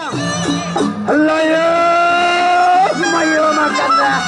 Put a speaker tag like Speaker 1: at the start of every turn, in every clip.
Speaker 1: Layo, mayo makan dah.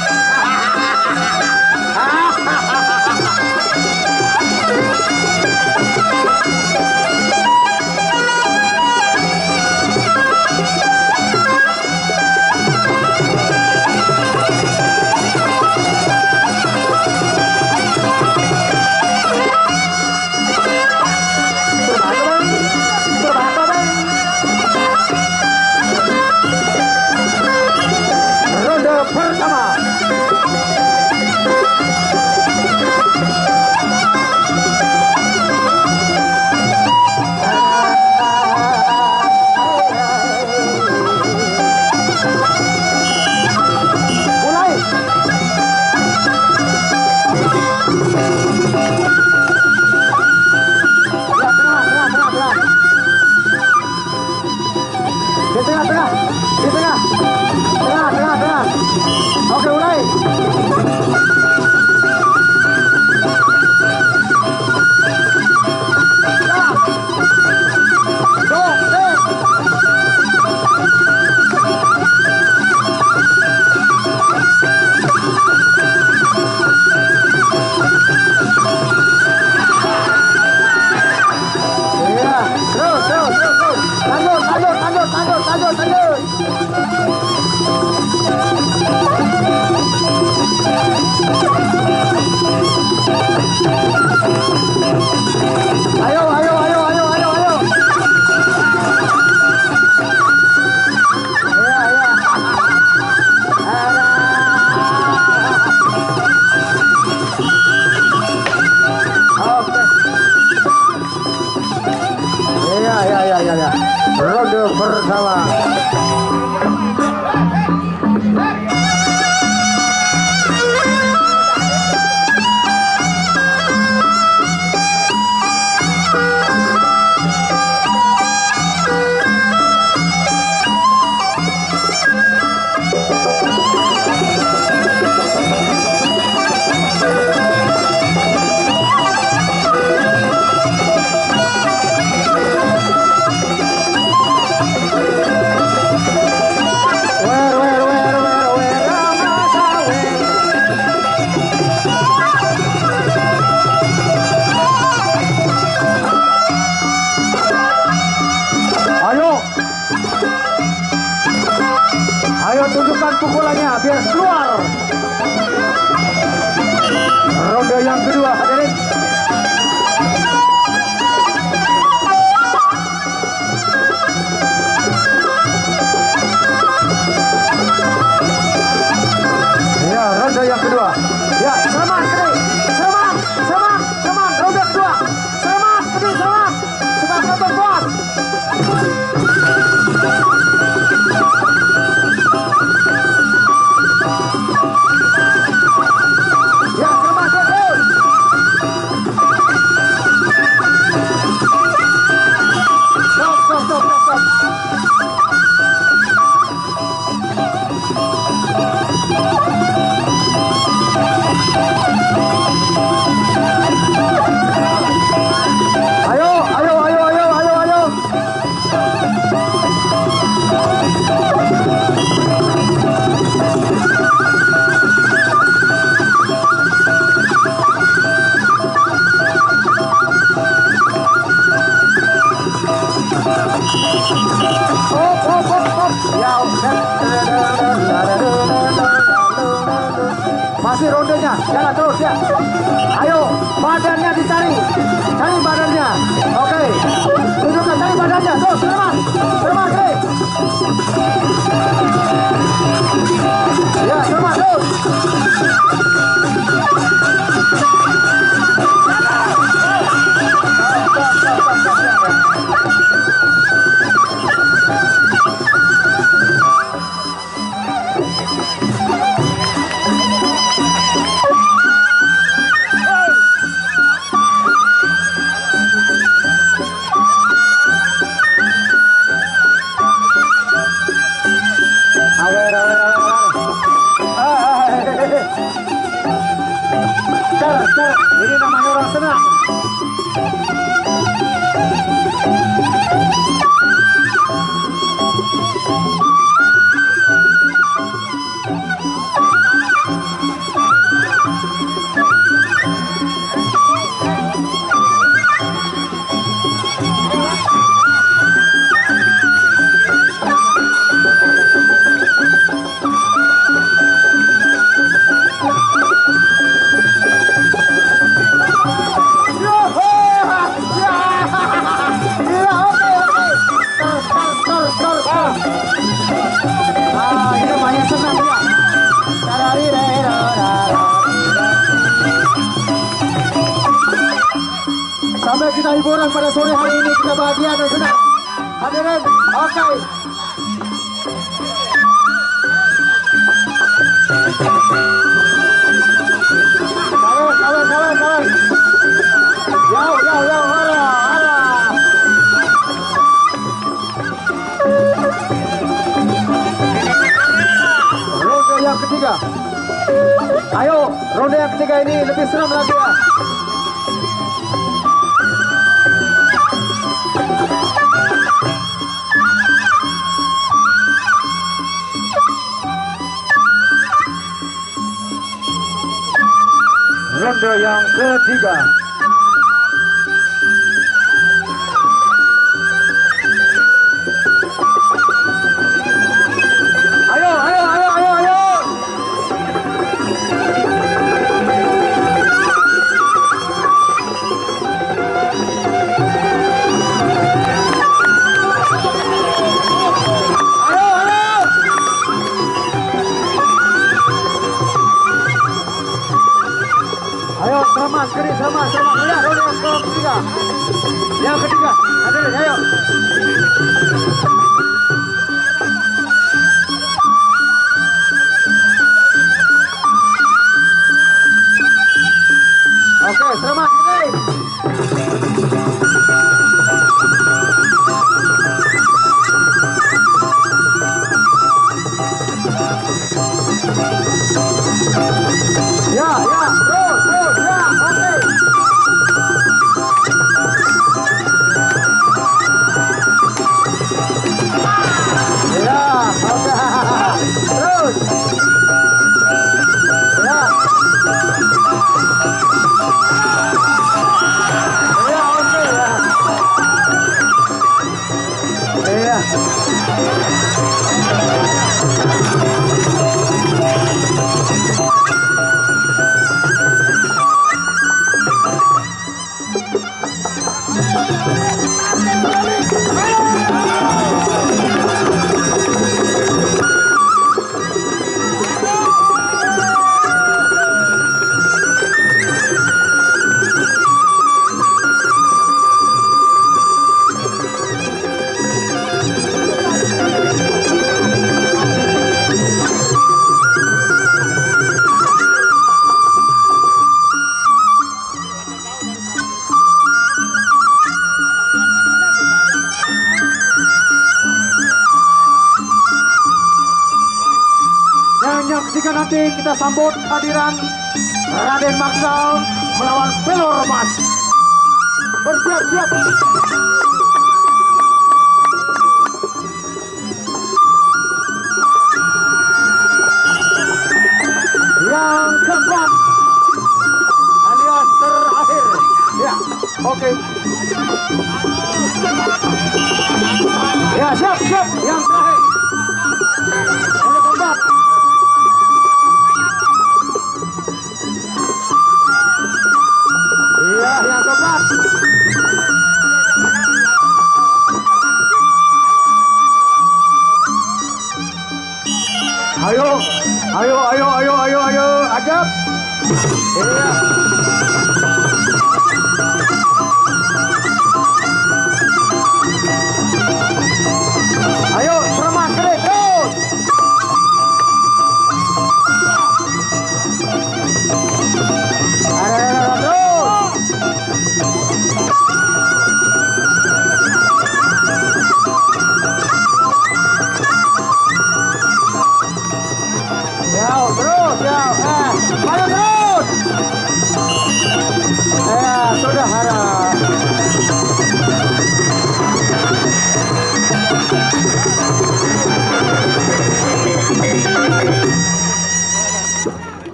Speaker 1: Ronde pertama. Ayo tunjukkan pukulannya biar keluar. Ronde yang kedua, hadirin. Ya, ronde yang kedua. Ya, selamat Kri. Selamat, selamat, selamat. Ronde kedua. Selamat Kri, selamat. Selamat nonton bos. Masih rondenya, jalan terus ya. Ayo, badannya dicari, cari badannya. Oke, tunjukkan cari badannya. Terus, selamat, selamat, Kri. Ya, selamat terus. Ini namanya orang senang. bisa hiburan pada sore hari ini, kita bahagia dan senang. Hadirin, oke. Kawan. Yo, hara. Ronde yang ketiga. Ayo, ronde yang ketiga ini lebih seram lagi ya. Ronde yang ketiga. Ayo. Ayo, selamat. Lihat ronde yang ketiga. Yang ketiga. Hadirin, ayo. Oke, selamat. Ya, terus, ya, oke. Ya, oke. Terus. Ya. Ya, oke ya. Iya. Dan yang ketiga nanti kita sambut hadiran Raden Maksal melawan Pelor Mas. Bersiap-siap. Yang keempat alias terakhir. Ya, oke. Ya, siap. Yang terakhir. Yang keempat. Iya, yang keempat. Ayo, ajab. Iya.